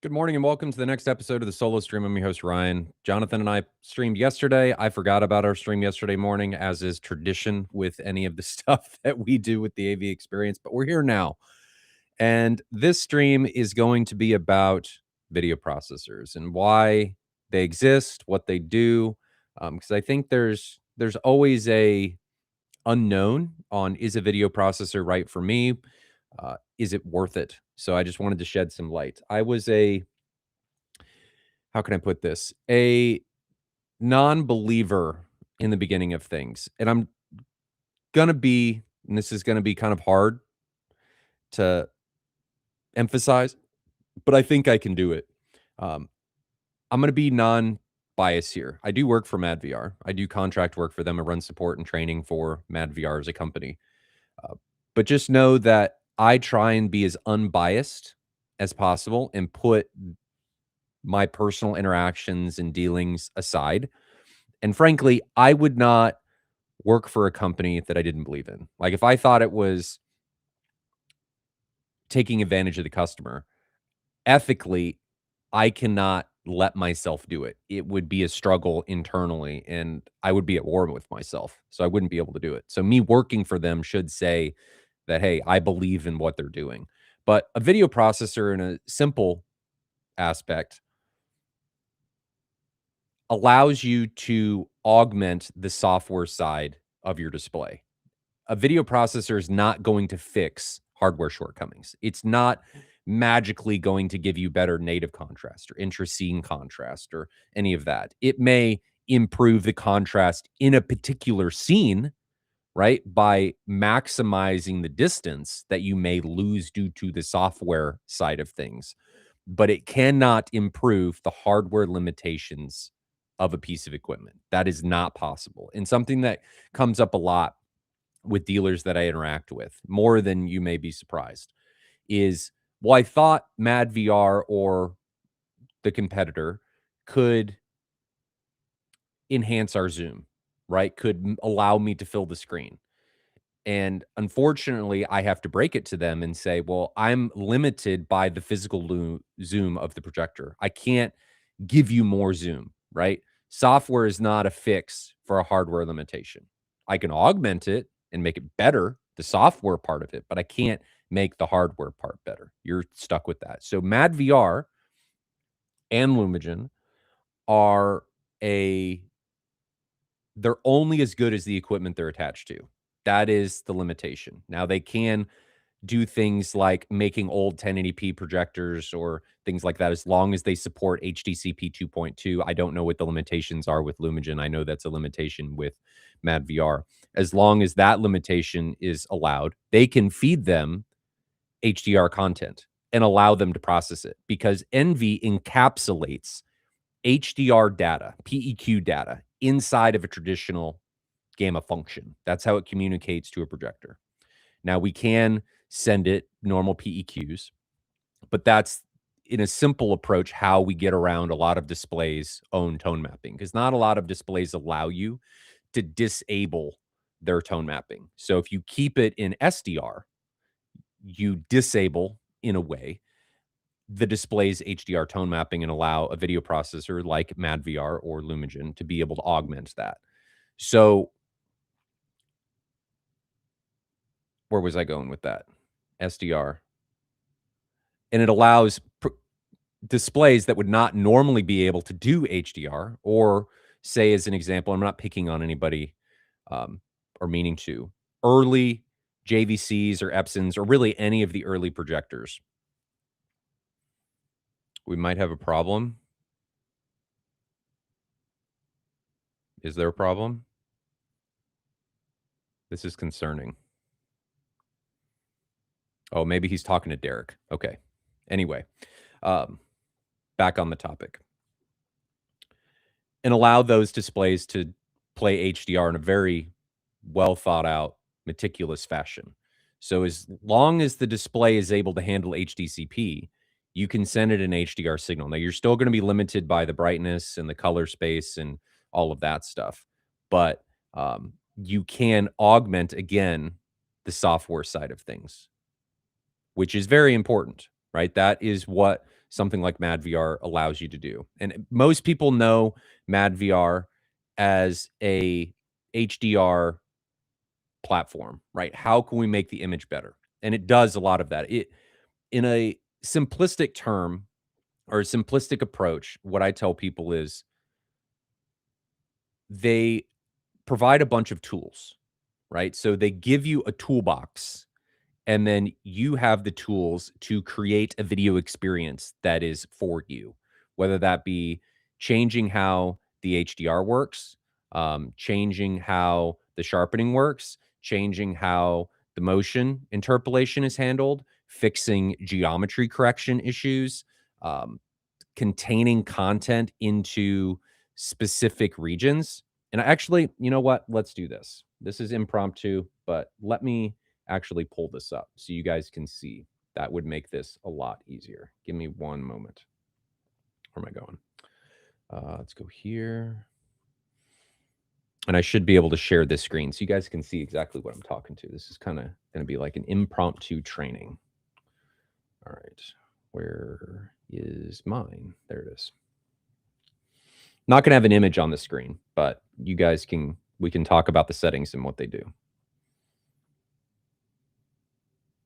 Good morning and welcome to the next episode of the solo stream. I'm your host, Ryan. Jonathan and I streamed yesterday. I forgot about our stream yesterday morning, as is tradition with any of the stuff that we do with the AV experience, but we're here now. And this stream is going to be about video processors and why they exist, what they do. Because I think there's always a unknown on, is a video processor right for me? Is it worth it? So I just wanted to shed some light. I was how can I put this? A non-believer in the beginning of things. And I'm gonna be, and this is gonna be kind of hard to emphasize, but I think I can do it. Um, I'm gonna be non-biased here. I do work for MadVR. I do contract work for them. I run support and training for MadVR as a company. Uh, but just know that I try and be as unbiased as possible and put my personal interactions and dealings aside. And frankly, I would not work for a company that I didn't believe in. Like, if I thought it was taking advantage of the customer, ethically, I cannot let myself do it. It would be a struggle internally, and I would be at war with myself. So I wouldn't be able to do it. So me working for them should say that, hey, I believe in what they're doing. But a video processor, in a simple aspect, allows you to augment the software side of your display. A video processor is not going to fix hardware shortcomings. It's not magically going to give you better native contrast or intra-scene contrast or any of that. It may improve the contrast in a particular scene, right, by maximizing the distance that you may lose due to the software side of things. But it cannot improve the hardware limitations of a piece of equipment. That is not possible. And something that comes up a lot with dealers that I interact with, more than you may be surprised, is, well, I thought MadVR or the competitor could enhance our zoom, right? Could allow me to fill the screen. And unfortunately, I have to break it to them and say, well, I'm limited by the physical zoom of the projector. I can't give you more zoom, right? Software is not a fix for a hardware limitation. I can augment it and make it better, the software part of it, but I can't make the hardware part better. You're stuck with that. So MadVR and Lumigen are they're only as good as the equipment they're attached to. That is the limitation. Now, they can do things like making old 1080p projectors or things like that, as long as they support HDCP 2.2. I don't know what the limitations are with Lumigen. I know that's a limitation with MadVR. As long as that limitation is allowed, they can feed them HDR content and allow them to process it, because Envy encapsulates HDR data, PEQ data, inside of a traditional gamma function. That's how it communicates to a projector. Now, we can send it normal PEQs, but that's, in a simple approach, how we get around a lot of displays' own tone mapping, because not a lot of displays allow you to disable their tone mapping. So if you keep it in SDR, you disable, in a way, the display's HDR tone mapping and allow a video processor like MadVR or Lumigen to be able to augment that. So where was I going with that? SDR. And it allows displays that would not normally be able to do HDR, or, say, as an example, I'm not picking on anybody or meaning to, early JVCs or Epsons, or really any of the early projectors. We might have a problem. Is there a problem? This is concerning. Oh, maybe he's talking to Derek. Okay. Anyway, back on the topic. And allow those displays to play HDR in a very well thought out, meticulous fashion. So as long as the display is able to handle HDCP, you can send it an HDR signal. Now, you're still going to be limited by the brightness and the color space and all of that stuff, but you can augment, again, the software side of things, which is very important, right? That is what something like Mad VR allows you to do. And most people know Mad VR as a HDR platform, right? How can we make the image better? And it does a lot of that. It in a simplistic term or a simplistic approach, what I tell people is they provide a bunch of tools, right? So they give you a toolbox and then you have the tools to create a video experience that is for you, whether that be changing how the HDR works, changing how the sharpening works, changing how the motion interpolation is handled, fixing geometry correction issues, um, containing content into specific regions. And actually, you know what? Let's do this. This is impromptu, but let me actually pull this up so you guys can see. That would make this a lot easier. Give me one moment. Where am I going? Let's go here. And I should be able to share this screen so you guys can see exactly what I'm talking to. This is kind of going to be like an impromptu training. All right. Where is mine? There it is. Not going to have an image on the screen, but you guys we can talk about the settings and what they do.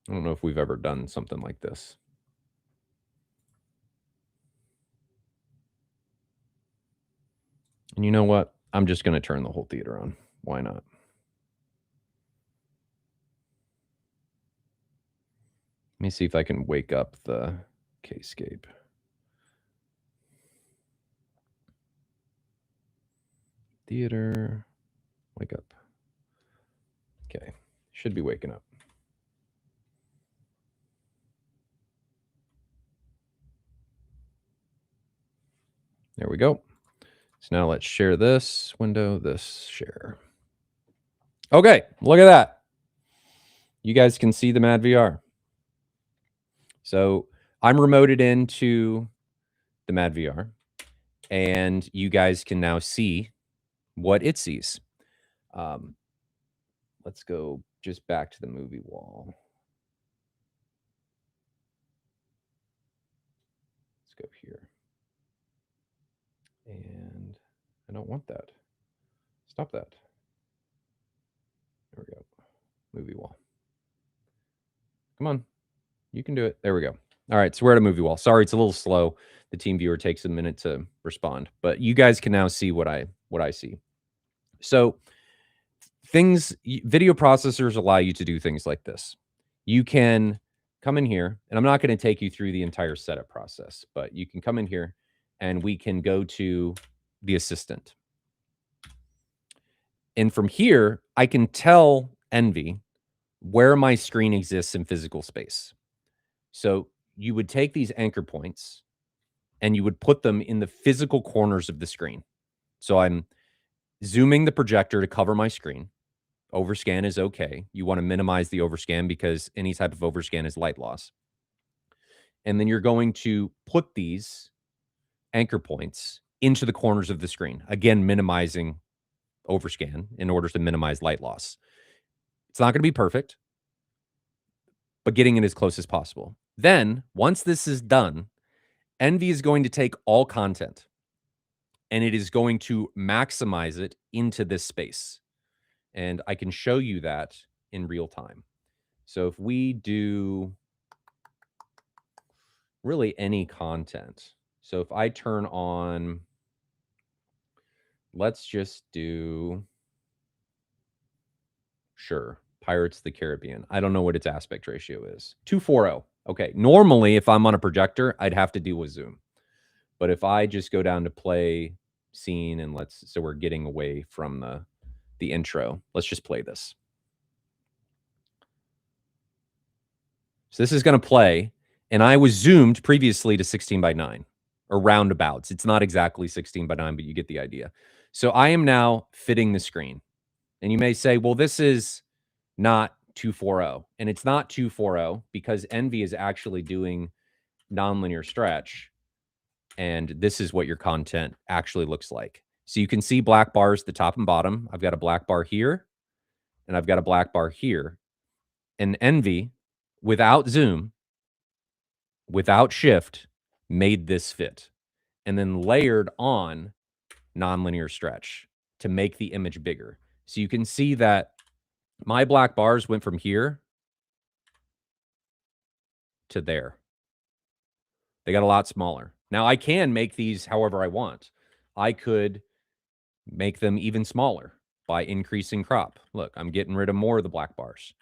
I don't know if we've ever done something like this. And you know what? I'm just going to turn the whole theater on. Why not? Let me see if I can wake up the K-scape. Theater, wake up. Okay, should be waking up. There we go. So now let's share this window, this share. Okay, look at that. You guys can see the Mad VR. So I'm remoted into the Mad VR, and you guys can now see what it sees. Let's go just back to the movie wall. Let's go here. And I don't want that. Stop that. There we go. Movie wall. Come on. You can do it. There we go. All right, so we're at a movie wall. Sorry, it's a little slow. The team viewer takes a minute to respond, but you guys can now see what I see. So video processors allow you to do things like this. You can come in here, and I'm not going to take you through the entire setup process, but you can come in here and we can go to the assistant. And from here, I can tell Envy where my screen exists in physical space. So you would take these anchor points and you would put them in the physical corners of the screen. So I'm zooming the projector to cover my screen. Overscan is okay. You want to minimize the overscan because any type of overscan is light loss. And then you're going to put these anchor points into the corners of the screen. Again, minimizing overscan in order to minimize light loss. It's not going to be perfect, but getting it as close as possible. Then, once this is done, Envy is going to take all content and it is going to maximize it into this space. And I can show you that in real time. So if we do really any content, so if I turn on, let's just do, sure, Pirates of the Caribbean. I don't know what its aspect ratio is. 240. Okay. Normally, if I'm on a projector, I'd have to deal with zoom. But if I just go down to play scene and so we're getting away from the intro. Let's just play this. So this is going to play, and I was zoomed previously to 16:9 or roundabouts. It's not exactly 16:9, but you get the idea. So I am now fitting the screen. And you may say, well, this is not 240. And it's not 240 because Envy is actually doing nonlinear stretch. And this is what your content actually looks like. So you can see black bars, the top and bottom. I've got a black bar here, and I've got a black bar here. And Envy, without zoom, without shift, made this fit, and then layered on nonlinear stretch to make the image bigger. So you can see that my black bars went from here to there. They got a lot smaller. Now I can make these however I want. I could make them even smaller by increasing crop. Look, I'm getting rid of more of the black bars.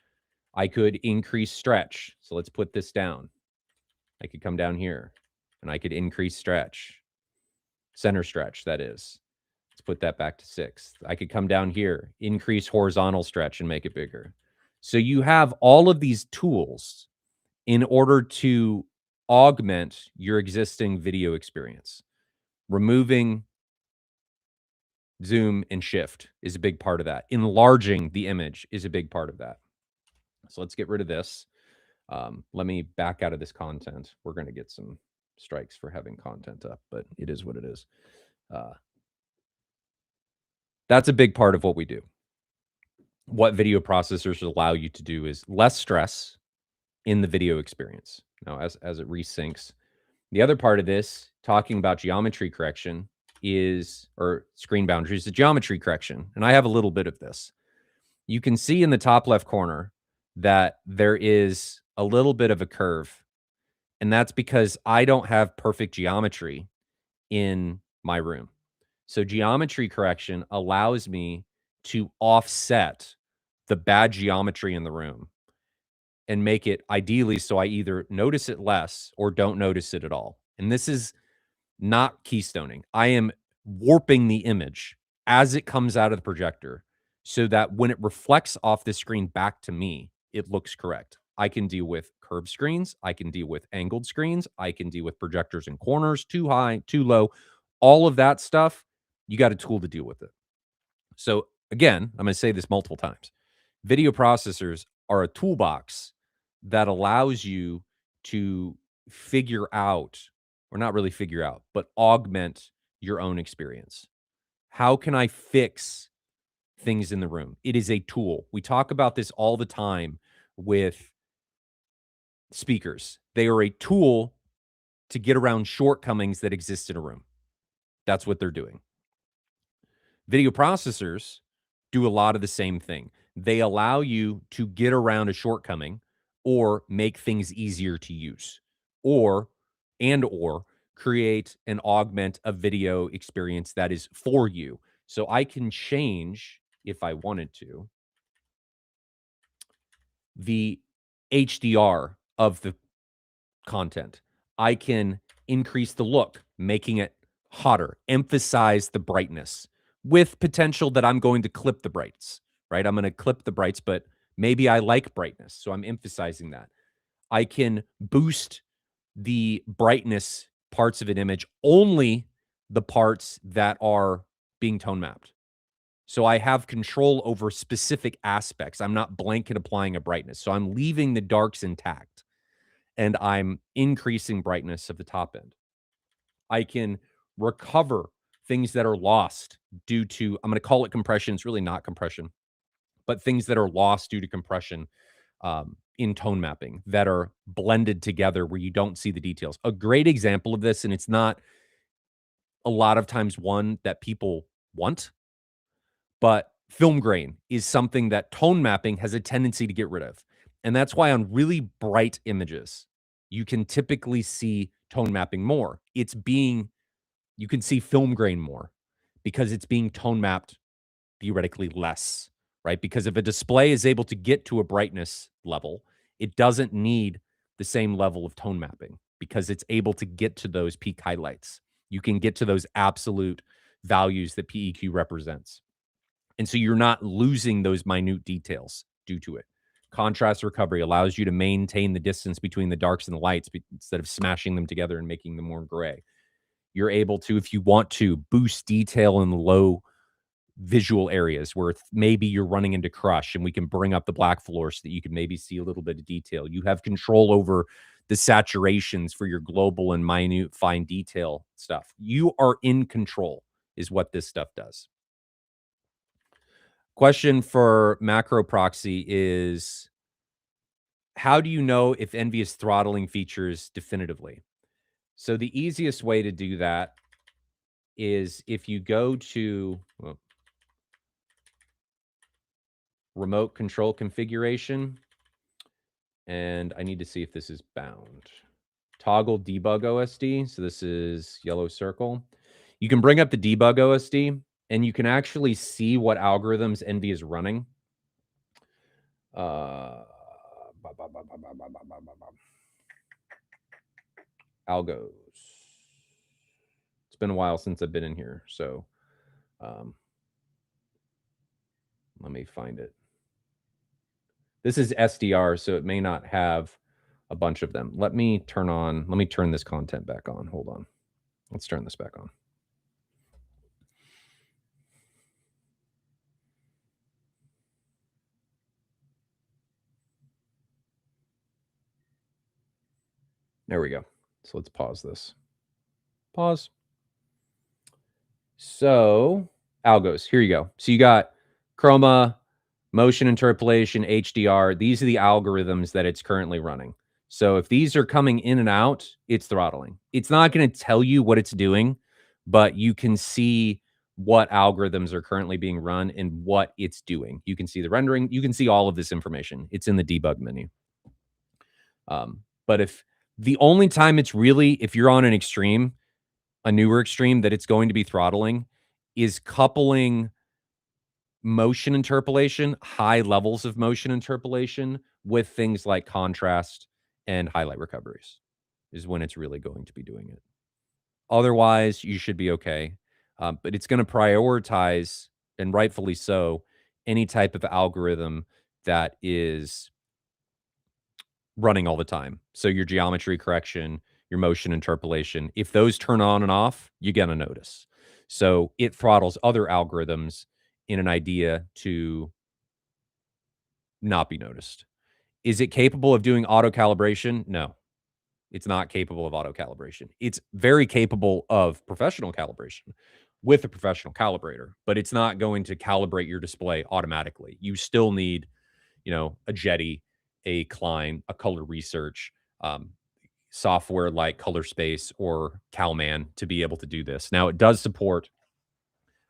I could increase stretch. So let's put this down. I could come down here and I could increase stretch. Center stretch, that is. Let's put that back to 6. I could come down here, increase horizontal stretch and make it bigger. So you have all of these tools in order to augment your existing video experience. Removing zoom and shift is a big part of that. Enlarging the image is a big part of that. So let's get rid of this. Let me back out of this content. We're going to get some strikes for having content up, but it is what it is. That's a big part of what we do. What video processors allow you to do is less stress in the video experience. Now, as it resyncs, the other part of this, talking about geometry correction, is, or screen boundaries, the geometry correction. And I have a little bit of this. You can see in the top left corner that there is a little bit of a curve. And that's because I don't have perfect geometry in my room. So geometry correction allows me to offset the bad geometry in the room and make it ideally so I either notice it less or don't notice it at all. And this is not keystoning. I am warping the image as it comes out of the projector so that when it reflects off the screen back to me, it looks correct. I can deal with curved screens. I can deal with angled screens. I can deal with projectors in corners, too high, too low. All of that stuff, you got a tool to deal with it. So again, I'm going to say this multiple times. Video processors are a toolbox that allows you to figure out, or not really figure out, but augment your own experience. How can I fix things in the room? It is a tool. We talk about this all the time with speakers. They are a tool to get around shortcomings that exist in a room. That's what they're doing. Video processors do a lot of the same thing. They allow you to get around a shortcoming or make things easier to use, or create and augment a video experience that is for you. So I can change, if I wanted to, the HDR of the content. I can increase the look, making it hotter, emphasize the brightness with potential that I'm going to clip the brights, right? I'm going to clip the brights, but maybe I like brightness. So I'm emphasizing that. I can boost the brightness parts of an image, only the parts that are being tone mapped. So I have control over specific aspects. I'm not blanket applying a brightness. So I'm leaving the darks intact and I'm increasing brightness of the top end. I can recover things that are lost due to, I'm going to call it compression. It's really not compression, but things that are lost due to compression in tone mapping that are blended together where you don't see the details. A great example of this, and it's not a lot of times one that people want, but film grain is something that tone mapping has a tendency to get rid of. And that's why on really bright images, you can typically see tone mapping more. You can see film grain more because it's being tone mapped theoretically less, right? Because if a display is able to get to a brightness level, it doesn't need the same level of tone mapping because it's able to get to those peak highlights. You can get to those absolute values that PEQ represents. And so you're not losing those minute details due to it. Contrast recovery allows you to maintain the distance between the darks and the lights instead of smashing them together and making them more gray. You're able to, if you want to, boost detail in the low visual areas where maybe you're running into crush, and we can bring up the black floor so that you can maybe see a little bit of detail. You have control over the saturations for your global and minute fine detail stuff. You are in control is what this stuff does. Question for macro proxy is, how do you know if Envy is throttling features definitively? So the easiest way to do that is if you go to remote control configuration, and I need to see if this is bound. Toggle debug OSD. So this is yellow circle. You can bring up the debug OSD and you can actually see what algorithms Envy is running. Algos. It's been a while since I've been in here, so let me find it. This is SDR, so it may not have a bunch of them. Let me turn this content back on. Hold on. Let's turn this back on. There we go. So let's pause this. Pause. So algos, here you go. So you got chroma, motion interpolation, HDR. These are the algorithms that it's currently running. So if these are coming in and out, it's throttling. It's not going to tell you what it's doing, but you can see what algorithms are currently being run and what it's doing. You can see the rendering. You can see all of this information. It's in the debug menu. But if the only time it's really, if you're on an extreme, a newer extreme that it's going to be throttling is coupling motion interpolation, high levels of motion interpolation with things like contrast and highlight recoveries is when it's really going to be doing it. Otherwise, you should be okay. But it's going to prioritize, and rightfully so, any type of algorithm that is running all the time. So your geometry correction, your motion interpolation, if those turn on and off, you're going to notice. So it throttles other algorithms in an idea to not be noticed. Is it capable of doing auto calibration? No, it's not capable of auto calibration. It's very capable of professional calibration with a professional calibrator, but it's not going to calibrate your display automatically. You still need, a Jetty, a Klein, a color research, software like Color Space or Calman to be able to do this. Now, it does support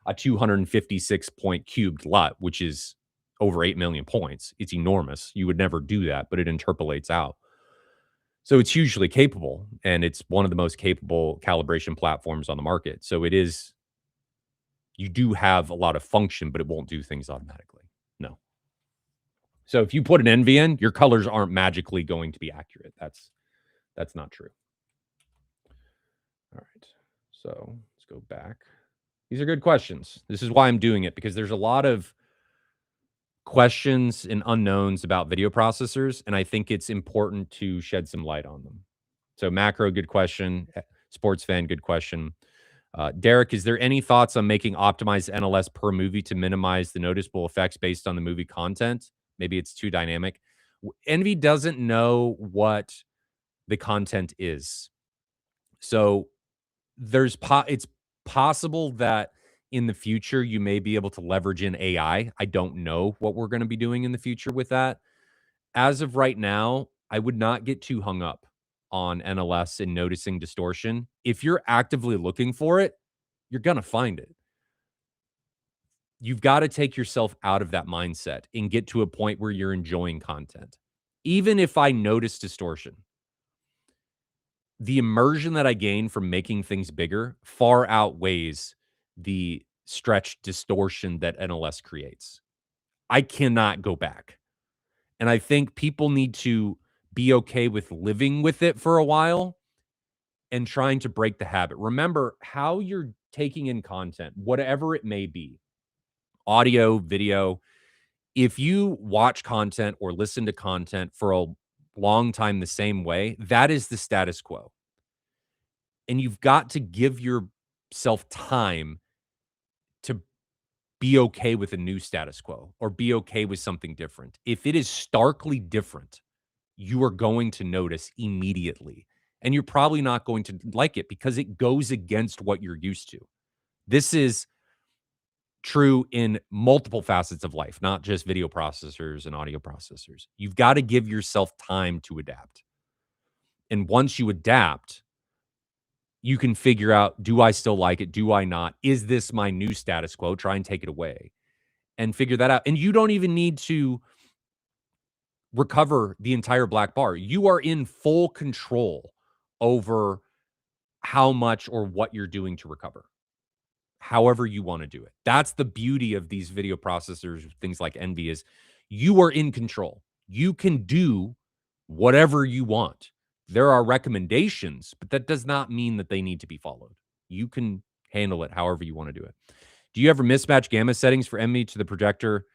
a 256 point cubed LUT, which is over 8 million points. It's enormous. You would never do that, but it interpolates out. So it's hugely capable, and it's one of the most capable calibration platforms on the market. So you do have a lot of function, but it won't do things automatically. No. So if you put an envy in, your colors aren't magically going to be accurate. That's not true. All right. So let's go back. These are good questions. This is why I'm doing it, because there's a lot of questions and unknowns about video processors, and I think it's important to shed some light on them. So macro, good question. Sports fan, good question. Derek, is there any thoughts on making optimized NLS per movie to minimize the noticeable effects based on the movie content? Maybe it's too dynamic. Envy doesn't know what the content is. So it's possible that in the future you may be able to leverage in AI. I don't know what we're going to be doing in the future with that. As of right now, I would not get too hung up on NLS and noticing distortion. If you're actively looking for it, you're going to find it. You've got to take yourself out of that mindset and get to a point where you're enjoying content. Even if I notice distortion, the immersion that I gain from making things bigger far outweighs the stretch distortion that NLS creates. I cannot go back. And I think people need to be okay with living with it for a while and trying to break the habit. Remember how you're taking in content, whatever it may be, audio, video. If you watch content or listen to content for a long time the same way, that is the status quo. And you've got to give yourself time to be okay with a new status quo or be okay with something different. If it is starkly different, you are going to notice immediately. And you're probably not going to like it because it goes against what you're used to. This is true in multiple facets of life, not just video processors and audio processors. You've got to give yourself time to adapt. And once you adapt, you can figure out, do I still like it? Do I not? Is this my new status quo? Try and take it away and figure that out. And you don't even need to recover the entire black bar. You are in full control over how much or what you're doing to recover, however you want to do it. That's the beauty of these video processors, things like Envy, is you are in control. You can do whatever you want. There are recommendations, but that does not mean that they need to be followed. You can handle it however you want to do it. Do you ever mismatch gamma settings for Envy to the projector?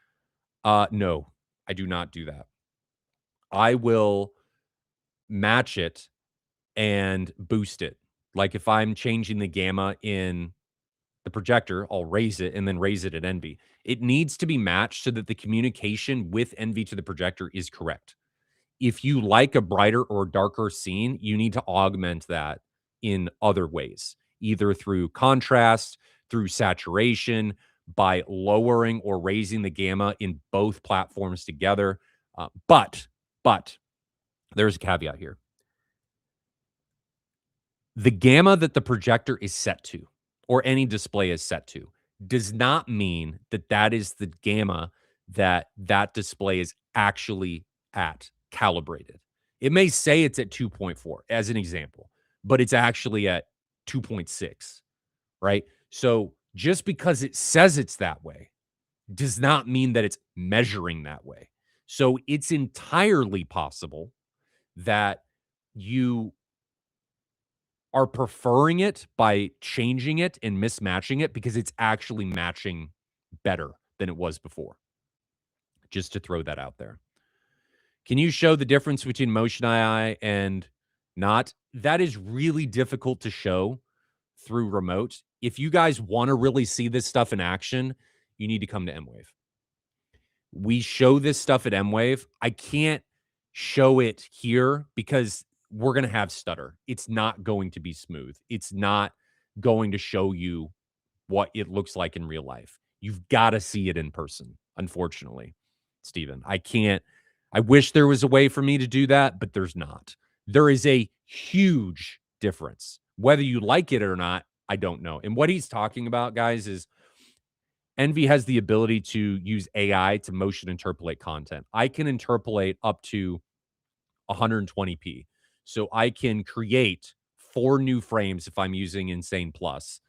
No, I do not do that. I will match it and boost it. Like if I'm changing the gamma in the projector, I'll raise it and then raise it at Envy. It needs to be matched so that the communication with Envy to the projector is correct. If you like a brighter or darker scene, you need to augment that in other ways, either through contrast, through saturation, by lowering or raising the gamma in both platforms together. But there's a caveat here. The gamma that the projector is set to, or any display is set to, does not mean that that is the gamma that that display is actually at calibrated. It may say it's at 2.4 as an example, but it's actually at 2.6, right? So just because it says it's that way does not mean that it's measuring that way. So it's entirely possible that you are preferring it by changing it and mismatching it because it's actually matching better than it was before. Just to throw that out there. Can you show the difference between motion AI and not? That is really difficult to show through remote. If you guys want to really see this stuff in action, you need to come to MWave. We show this stuff at MWave. I can't show it here because we're going to have stutter. It's not going to be smooth. It's not going to show you what it looks like in real life. You've got to see it in person, unfortunately, Steven. I wish there was a way for me to do that, but there's not. There is a huge difference. Whether you like it or not, I don't know. And what he's talking about, guys, is Envy has the ability to use AI to motion interpolate content. I can interpolate up to 120p. So I can create 4 new frames if I'm using Insane Plus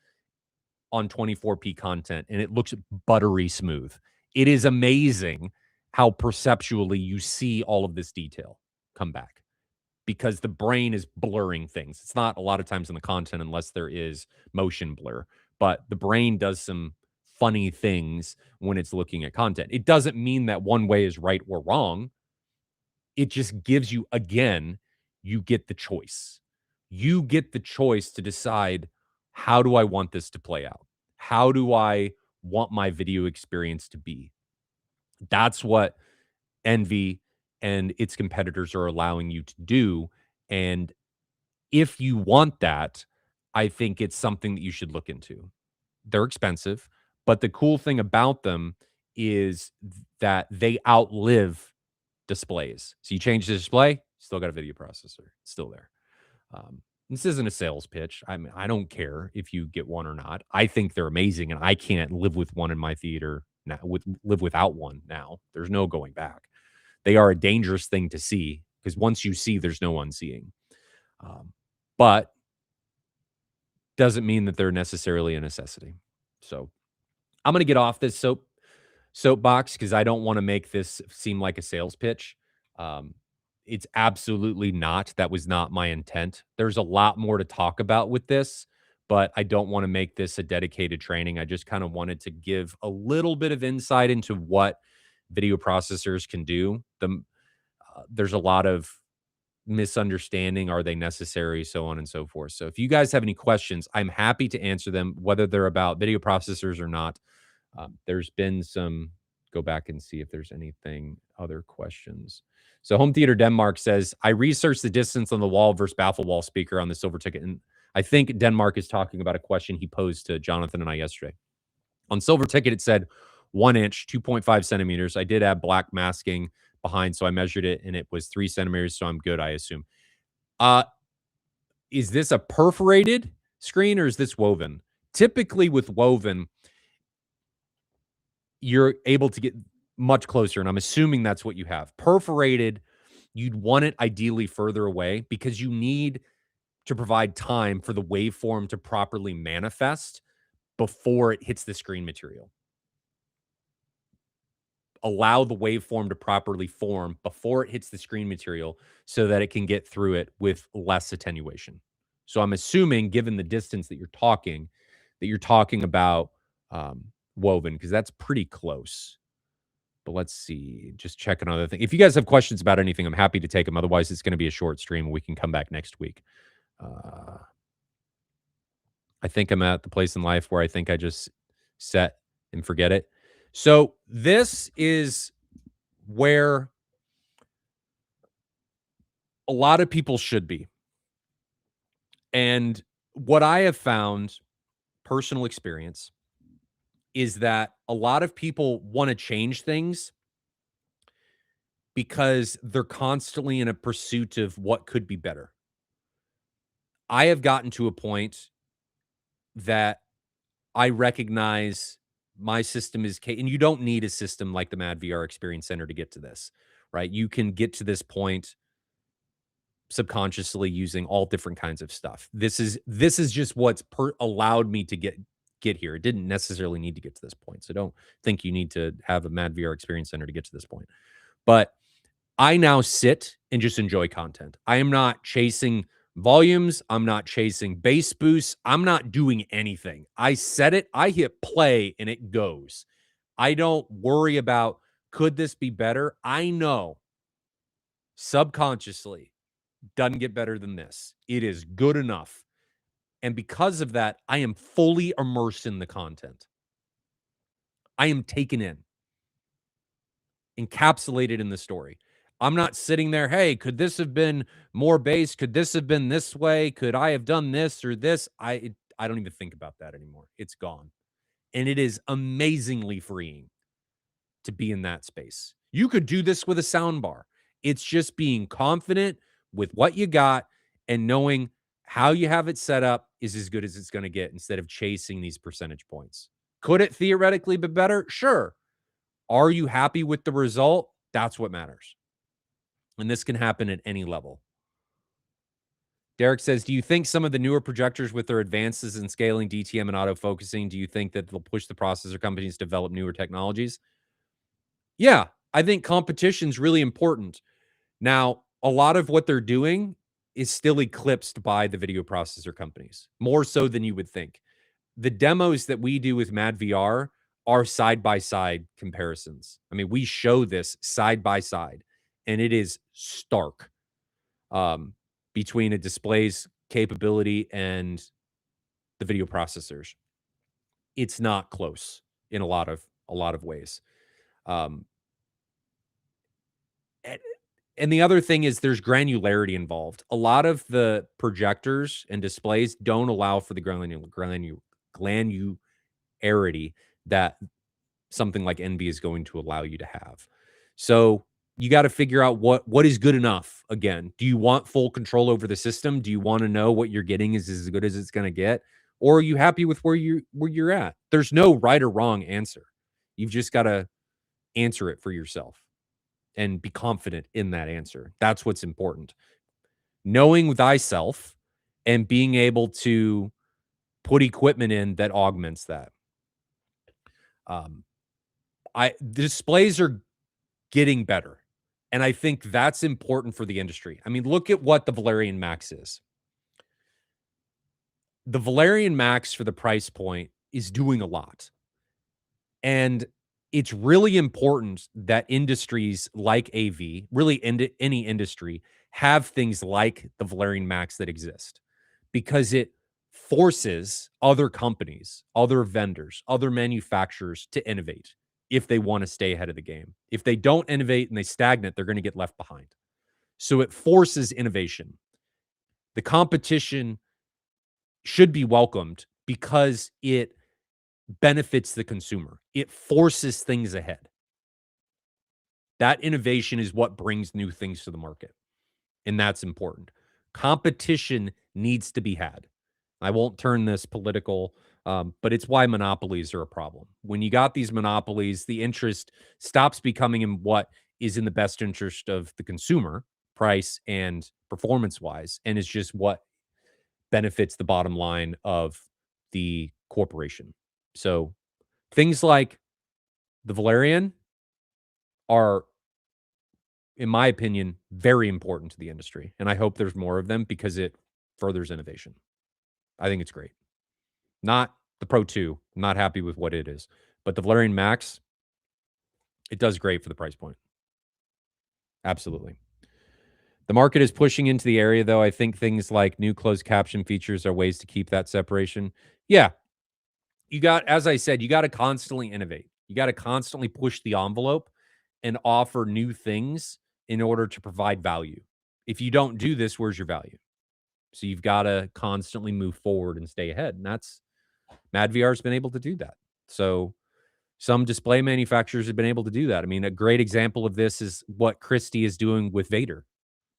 on 24p content, and it looks buttery smooth. It is amazing how perceptually you see all of this detail come back because the brain is blurring things. It's not a lot of times in the content unless there is motion blur, but the brain does some funny things when it's looking at content. It doesn't mean that one way is right or wrong. It just gives you, again, you get the choice. You get the choice to decide, how do I want this to play out? How do I want my video experience to be? That's what Envy and its competitors are allowing you to do. And if you want that, I think it's something that you should look into. They're expensive, but the cool thing about them is that they outlive displays. So you change the display, still got a video processor, it's still there. This isn't a sales pitch. I don't care if you get one or not. I think they're amazing, and I can't live with one in my theater now. Live without one now. There's no going back. They are a dangerous thing to see because once you see, there's no unseeing. But doesn't mean that they're necessarily a necessity. So I'm going to get off this soapbox because I don't want to make this seem like a sales pitch. It's absolutely not. That was not my intent. There's a lot more to talk about with this, but I don't want to make this a dedicated training. I just kind of wanted to give a little bit of insight into what video processors can do. There's a lot of misunderstanding. Are they necessary? So on and so forth. So if you guys have any questions, I'm happy to answer them, whether they're about video processors or not. There's been some, go back and see if there's anything, other questions. So Home Theater Denmark says, I researched the distance on the wall versus baffle wall speaker on the silver ticket. And I think Denmark is talking about a question he posed to Jonathan and I yesterday. On silver ticket, it said 1 inch, 2.5 centimeters. I did add black masking behind, so I measured it and it was 3 centimeters. So I'm good, I assume. Is this a perforated screen or is this woven? Typically with woven, you're able to get much closer, and I'm assuming that's what you have. Perforated, you'd want it ideally further away because you need to provide time for the waveform to properly manifest before it hits the screen material. Allow the waveform to properly form before it hits the screen material so that it can get through it with less attenuation. So I'm assuming, given the distance that you're talking about woven because that's pretty close. But let's see, just checking on other thing. If you guys have questions about anything, I'm happy to take them. Otherwise, it's going to be a short stream and we can come back next week. Uh, I think I'm at the place in life where I think I just set and forget it. So this is where a lot of people should be. And what I have found, personal experience, is that a lot of people want to change things because they're constantly in a pursuit of what could be better. I have gotten to a point that I recognize my system is and you don't need a system like the Mad VR Experience Center to get to this, right? You can get to this point subconsciously using all different kinds of stuff. This is just what's allowed me to get here. It didn't necessarily need to get to this point. So don't think you need to have a Mad VR Experience Center to get to this point. But I now sit and just enjoy content. I am not chasing volumes. I'm not chasing bass boosts. I'm not doing anything. I set it, I hit play, and it goes. I don't worry about could this be better? I know subconsciously doesn't get better than this. It is good enough. And because of that, I am fully immersed in the content. I am taken in, encapsulated in the story. I'm not sitting there, hey, could this have been more bass? Could this have been this way? Could I have done this or this? I don't even think about that anymore. It's gone. And it is amazingly freeing to be in that space. You could do this with a sound bar. It's just being confident with what you got and knowing how you have it set up is as good as it's going to get instead of chasing these percentage points. Could it theoretically be better? Sure. Are you happy with the result? That's what matters. And this can happen at any level. Derek says, do you think some of the newer projectors with their advances in scaling DTM and autofocusing, do you think that they'll push the processor companies to develop newer technologies? Yeah, I think competition's really important. Now, a lot of what they're doing is still eclipsed by the video processor companies, more so than you would think. The demos that we do with Mad VR are side-by-side comparisons. I mean, we show this side by side, and it is stark between a display's capability and the video processors. It's not close in a lot of ways. Um, and the other thing is there's granularity involved. A lot of the projectors and displays don't allow for the granularity that something like NB is going to allow you to have. So you got to figure out what is good enough. Again, do you want full control over the system? Do you want to know what you're getting is as good as it's going to get? Or are you happy with where you're at? There's no right or wrong answer. You've just got to answer it for yourself and be confident in that answer. That's what's important. Knowing thyself and being able to put equipment in that augments that. Displays are getting better. And I think that's important for the industry. I mean, look at what the Valerian Max is. The Valerian Max for the price point is doing a lot. And it's really important that industries like AV, really any industry, have things like the Valerian Max that exist because it forces other companies, other vendors, other manufacturers to innovate if they want to stay ahead of the game. If they don't innovate and they stagnate, they're going to get left behind. So it forces innovation. The competition should be welcomed because it benefits the consumer. It forces things ahead. That innovation is what brings new things to the market. And that's important. Competition needs to be had. I won't turn this political, but it's why monopolies are a problem. When you got these monopolies, the interest stops becoming in what is in the best interest of the consumer, price and performance wise, and is just what benefits the bottom line of the corporation. So things like the Valerian are, in my opinion, very important to the industry. And I hope there's more of them because it furthers innovation. I think it's great. Not the Pro 2. I'm not happy with what it is. But the Valerian Max, it does great for the price point. Absolutely. The market is pushing into the area, though. I think things like new closed caption features are ways to keep that separation. Yeah. You got, as I said, you got to constantly innovate. You got to constantly push the envelope and offer new things in order to provide value. If you don't do this, where's your value? So you've got to constantly move forward and stay ahead. And that's MadVR's been able to do that. So some display manufacturers have been able to do that. I mean, a great example of this is what Christie is doing with Vader,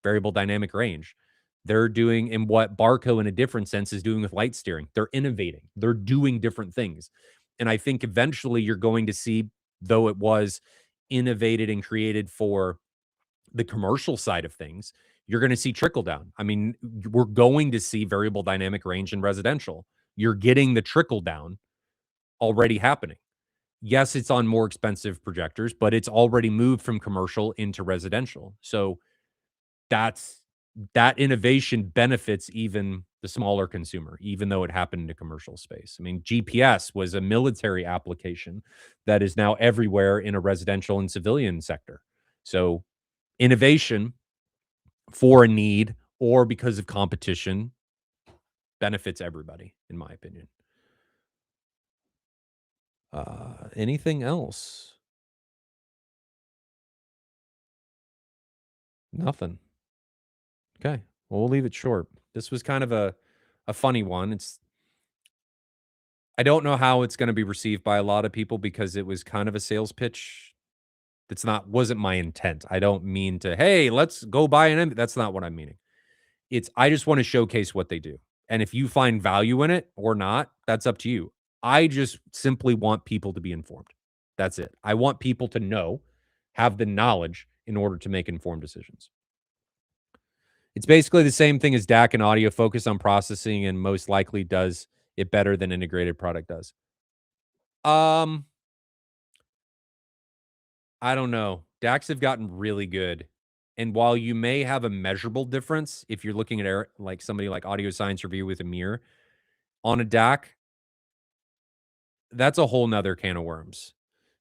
variable dynamic range. They're doing, and what Barco in a different sense is doing with light steering. They're innovating. They're doing different things. And I think eventually you're going to see, though it was innovated and created for the commercial side of things, you're going to see trickle down. I mean, we're going to see variable dynamic range in residential. You're getting the trickle down already happening. Yes, it's on more expensive projectors, but it's already moved from commercial into residential. So that's that innovation benefits even the smaller consumer, even though it happened in the commercial space. I mean, GPS was a military application that is now everywhere in a residential and civilian sector. So innovation for a need or because of competition benefits everybody, in my opinion. Anything else? Nothing. Okay. Well, we'll leave it short. This was kind of a funny one. I don't know how it's going to be received by a lot of people because it was kind of a sales pitch. That's not wasn't my intent. I don't mean to, hey, let's go buy an that's not what I'm meaning. It's I just want to showcase what they do. And if you find value in it or not, that's up to you. I just simply want people to be informed. That's it. I want people to know, have the knowledge in order to make informed decisions. It's basically the same thing as DAC and audio, focus on processing and most likely does it better than integrated product does. Um, I don't know. DACs have gotten really good. And while you may have a measurable difference, if you're looking at like somebody like Audio Science Review with a mirror on a DAC, that's a whole nother can of worms.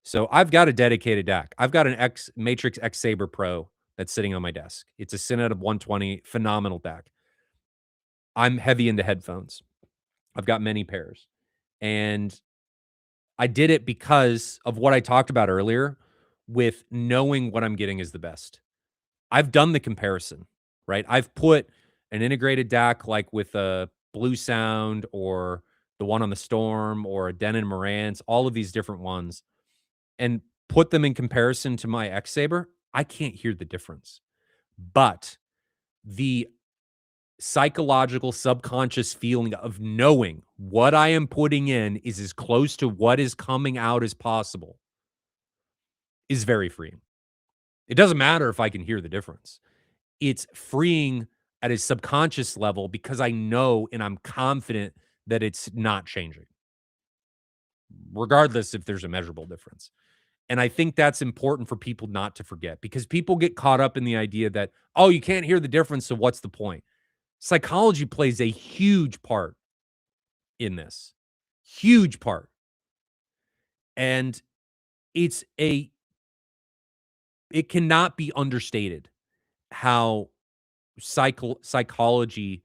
So I've got a dedicated DAC. I've got an X Matrix X Saber Pro that's sitting on my desk. It's a Synod of 120, phenomenal DAC. I'm heavy into headphones. I've got many pairs. And I did it because of what I talked about earlier with knowing what I'm getting is the best. I've done the comparison, right? I've put an integrated DAC like with a Blue Sound or the one on the Storm or a Denon Marantz, all of these different ones, and put them in comparison to my X Saber. I can't hear the difference. But the psychological subconscious feeling of knowing what I am putting in is as close to what is coming out as possible is very freeing. It doesn't matter if I can hear the difference. It's freeing at a subconscious level because I know and I'm confident that it's not changing, regardless if there's a measurable difference. And I think that's important for people not to forget because people get caught up in the idea that, oh, you can't hear the difference. So what's the point? Psychology plays a huge part in this, huge part. And it's a, it cannot be understated how psychology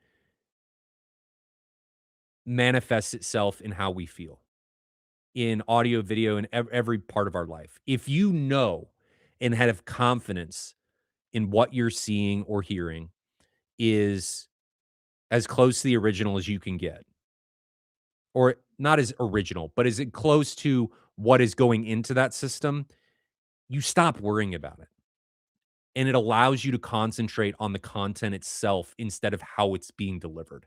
manifests itself in how we feel in audio, video, and every part of our life. If you know and have confidence in what you're seeing or hearing is as close to the original as you can get, or not as original, but is it close to what is going into that system, you stop worrying about it. And it allows you to concentrate on the content itself instead of how it's being delivered.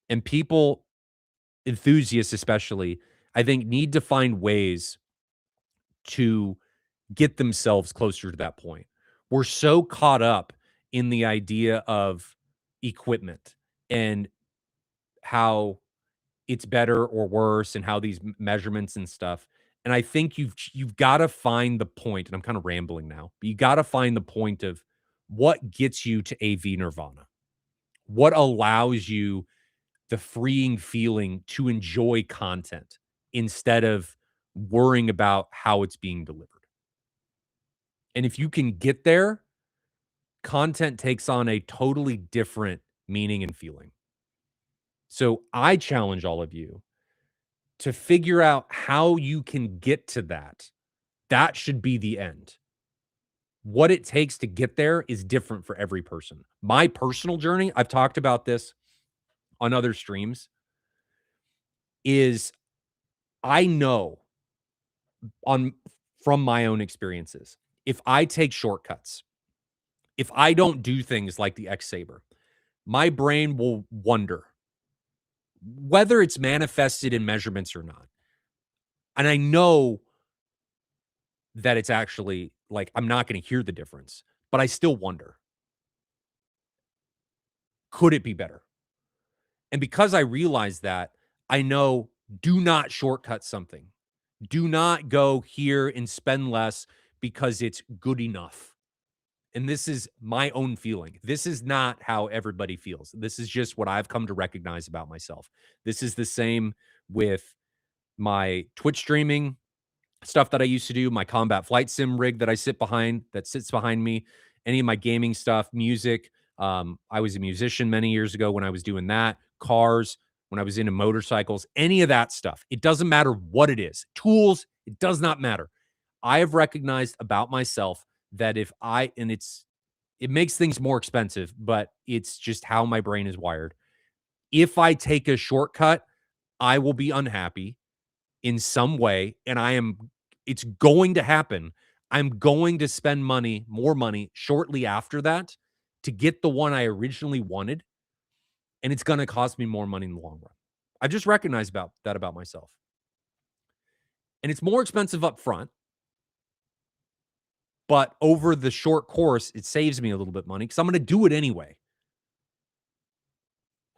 And people enthusiasts especially, I think, need to find ways to get themselves closer to that point. We're so caught up in the idea of equipment and how it's better or worse and how these measurements and stuff. And I think you've got to find the point, and I'm kind of rambling now, but you got to find the point of what gets you to AV nirvana. What allows you the freeing feeling to enjoy content instead of worrying about how it's being delivered. And if you can get there, content takes on a totally different meaning and feeling. So I challenge all of you to figure out how you can get to that. That should be the end. What it takes to get there is different for every person. My personal journey, I've talked about this on other streams, is I know on from my own experiences, if I take shortcuts, if I don't do things like the X Saber, my brain will wonder whether it's manifested in measurements or not. And I know that it's actually like I'm not going to hear the difference, but I still wonder, could it be better? And because I realize that, I know, do not shortcut something. Do not go here and spend less because it's good enough. And this is my own feeling. This is not how everybody feels. This is just what I've come to recognize about myself. This is the same with my Twitch streaming stuff that I used to do, my combat flight sim rig that sits behind me, any of my gaming stuff, music. I was a musician many years ago when I was doing that, cars, when I was into motorcycles, any of that stuff. It doesn't matter what it is. Tools, it does not matter. I have recognized about myself that if I, and it makes things more expensive, but it's just how my brain is wired. If I take a shortcut, I will be unhappy in some way, and it's going to happen. I'm going to spend more money shortly after that to get the one I originally wanted, and it's gonna cost me more money in the long run. I just recognized about myself. And it's more expensive up front, but over the short course, it saves me a little bit money because I'm gonna do it anyway.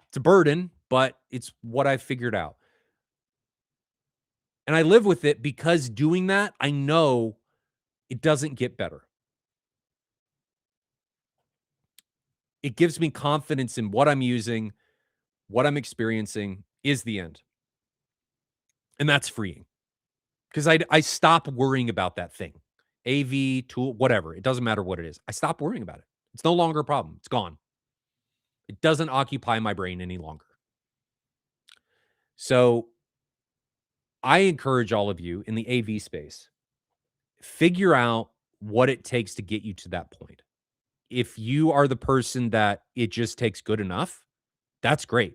It's a burden, but it's what I figured out. And I live with it because doing that, I know it doesn't get better. It gives me confidence in what I'm using, what I'm experiencing is the end. And that's freeing because I stop worrying about that thing. AV, tool, whatever. It doesn't matter what it is. I stop worrying about it. It's no longer a problem. It's gone. It doesn't occupy my brain any longer. So I encourage all of you in the AV space, figure out what it takes to get you to that point. If you are the person that it just takes good enough, that's great.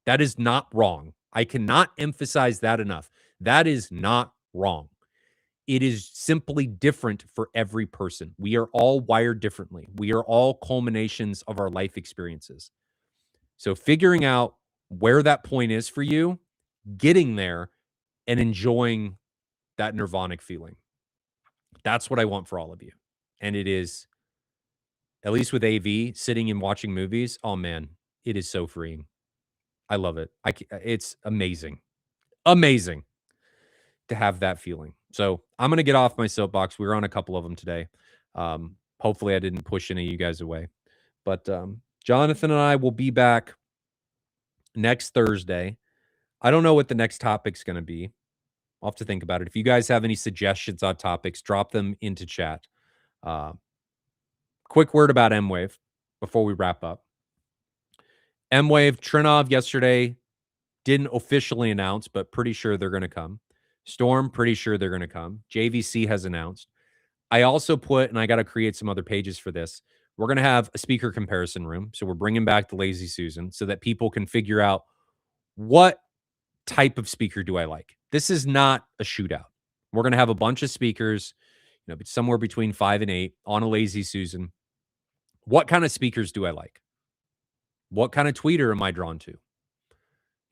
That is not wrong. I cannot emphasize that enough. That is not wrong. It is simply different for every person. We are all wired differently. We are all culminations of our life experiences. So figuring out where that point is for you, getting there and enjoying that nirvanic feeling. That's what I want for all of you. And it is, at least with AV, sitting and watching movies. Oh man, it is so freeing. I love it. It's amazing. Amazing to have that feeling. So I'm going to get off my soapbox. We were on a couple of them today. Hopefully I didn't push any of you guys away, but Jonathan and I will be back next Thursday. I don't know what the next topic's going to be. I'll have to think about it. If you guys have any suggestions on topics, drop them into chat. Quick word about M-Wave before we wrap up. M-Wave, Trinov yesterday didn't officially announce, but pretty sure they're going to come. Storm, pretty sure they're going to come. JVC has announced. I also put, and I got to create some other pages for this. We're going to have a speaker comparison room. So we're bringing back the Lazy Susan so that people can figure out what type of speaker do I like. This is not a shootout. We're going to have a bunch of speakers, somewhere between 5 and 8 on a Lazy Susan. What kind of speakers do I like? What kind of tweeter am I drawn to?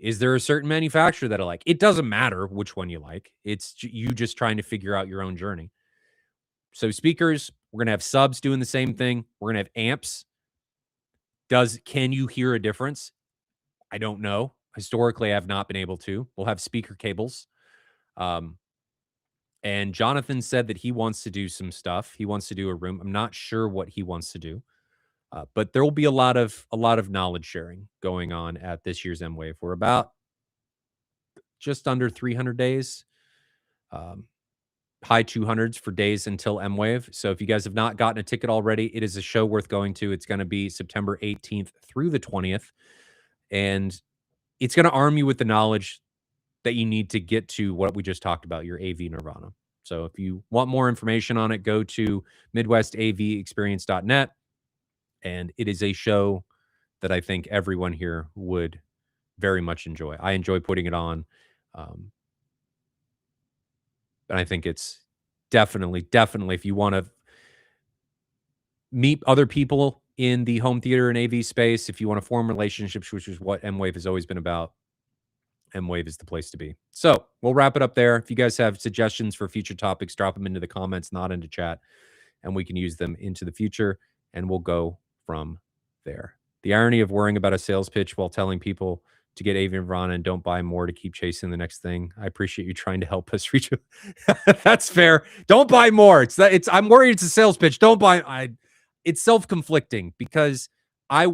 Is there a certain manufacturer that I like? It doesn't matter which one you like. It's you just trying to figure out your own journey. So speakers, we're gonna have subs doing the same thing. We're gonna have amps. Can you hear a difference? I don't know. Historically, I have not been able to. We'll have speaker cables. Um, and Jonathan said that he wants to do some stuff. He wants to do a room. I'm not sure what he wants to do, but there will be a lot of knowledge sharing going on at this year's M Wave. We're about just under 300 days, um, high 200s for days until M Wave. So if you guys have not gotten a ticket already, it is a show worth going to. It's going to be September 18th through the 20th, and it's going to arm you with the knowledge that you need to get to what we just talked about, your AV nirvana. So if you want more information on it, go to midwestavexperience.net. And it is a show that I think everyone here would very much enjoy. I enjoy putting it on. Um, and I think it's definitely, if you want to meet other people in the home theater and AV space, if you want to form relationships, which is what M Wave has always been about, M Wave is the place to be. So we'll wrap it up there. If you guys have suggestions for future topics, drop them into the comments, not into chat, and we can use them into the future, and we'll go from there. The irony of worrying about a sales pitch while telling people to get AV Nirvana and don't buy more to keep chasing the next thing. I appreciate you trying to help us reach. That's fair. Don't buy more. I'm worried it's a sales pitch. Don't buy. It's self-conflicting because I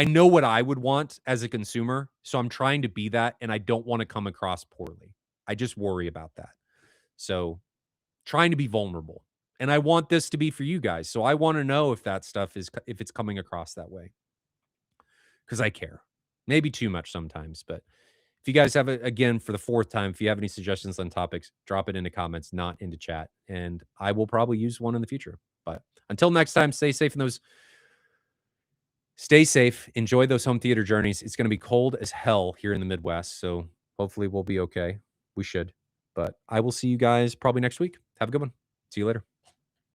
know what I would want as a consumer, so I'm trying to be that, and I don't want to come across poorly. I just worry about that. So, trying to be vulnerable. And I want this to be for you guys. So I want to know if that stuff if it's coming across that way. Cuz I care. Maybe too much sometimes, but if you guys have it again for the fourth time, if you have any suggestions on topics, drop it into comments, not into chat, and I will probably use one in the future. But until next time, stay safe, enjoy those home theater journeys. It's going to be cold as hell here in the Midwest, so hopefully we'll be okay. We should. But I will see you guys probably next week. Have a good one. See you later.